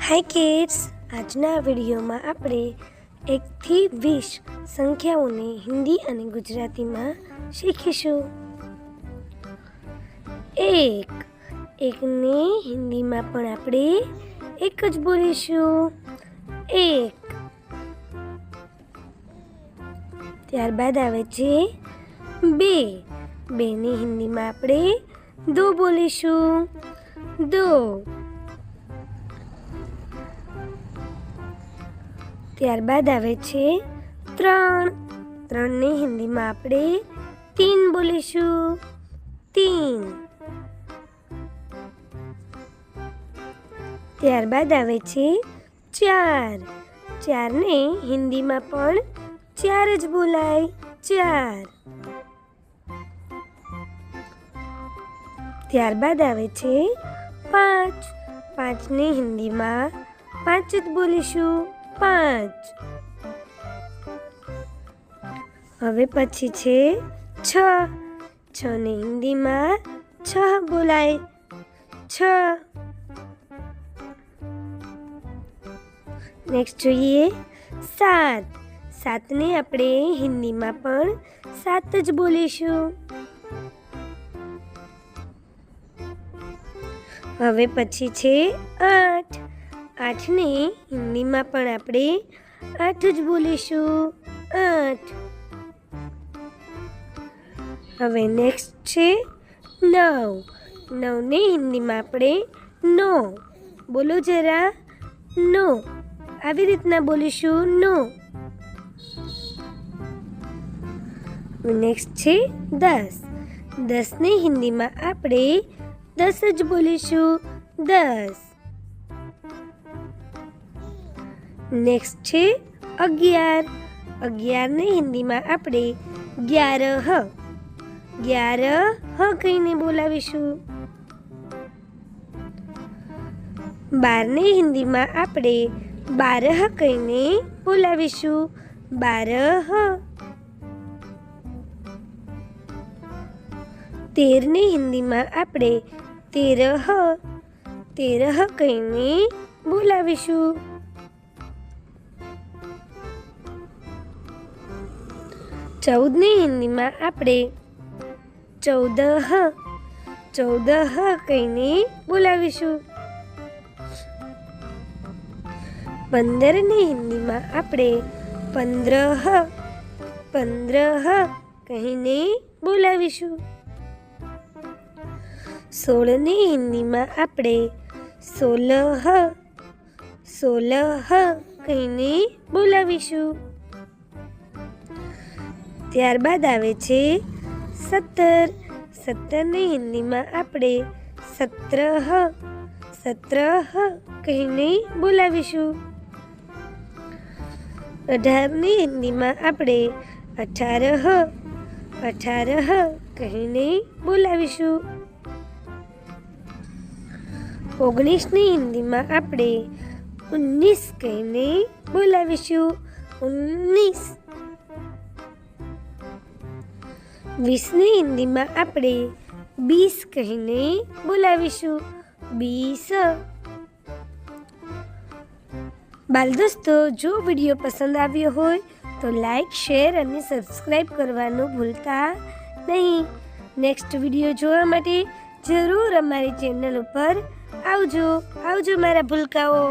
હાય kids, આજના વિડીયોમાં આપણે 1 થી 20 સંખ્યાઓને હિન્દી અને ગુજરાતીમાં શીખીશું। 1 ને હિન્દીમાં પણ આપણે એક જ બોલીશું 1। ત્યારબાદ આવે છે 2 ને હિન્દીમાં આપણે 2 બોલીશું 2। ત્યારબાદ આવે છે 3 ને હિન્દીમાં આપણે 3 બોલીશું 3। ત્યારબાદ આવે છે 4 ને હિન્દીમાં પણ 4 જ બોલાય 4। ત્યારબાદ આવે છે 5 ને હિન્દીમાં 5 જ બોલીશું 5। હવે પછી છે 6 ને હિન્દીમાં 6 બોલાય 6। નેક્સ્ટ જોઈએ 7 ને આપણે હિન્દીમાં પણ 7 જ બોલીશું। હવે પછી છે 8 ને હિન્દીમાં પણ આપણે 8 જ બોલીશું 8। હવે નેક્સ્ટ છે 9 ને હિન્દીમાં આપણે 9 બોલો જરા 9 આવી રીતના બોલીશું 9। નેક્સ્ટ છે 10 ને હિન્દીમાં આપણે 10 જ બોલીશું 10। નેક્સ્ટ છે 11 ને હિન્દીમાં આપણે 11 કહીને બોલાવીશું। 12 ને હિન્દીમાં આપણે 12 કહીને બોલાવીશું 12। 13 ને હિન્દીમાં આપણે 13 કહીને બોલાવીશું। 14 ને હિન્દીમાં આપણે 14 કહીને બોલાવીશું। 15 ને હિન્દીમાં આપણે 15 કહીને બોલાવીશું। 16 ને હિન્દીમાં આપણે 16 કહીને બોલાવીશું। ત્યારબાદ આવે છે 17 ને હિન્દીમાં આપણે 17 કહીને બોલાવીશું। 18 ને હિન્દીમાં આપણે 18 કહીને બોલાવીશું। 19 ને હિન્દીમાં આપણે 19 કહીને બોલાવીશું 19। 20 ને હિન્દીમાં આપણે 20 કહીને બોલાવીશું 20। બાલ દોસ્તો, જો વિડીયો પસંદ આવ્યો હોય તો લાઈક, શેર અને સબસ્ક્રાઈબ કરવાનું ભૂલતા નહીં। નેક્સ્ટ વિડીયો જોવા માટે જરૂર અમારી ચેનલ ઉપર આવજો મારા ભૂલકાઓ।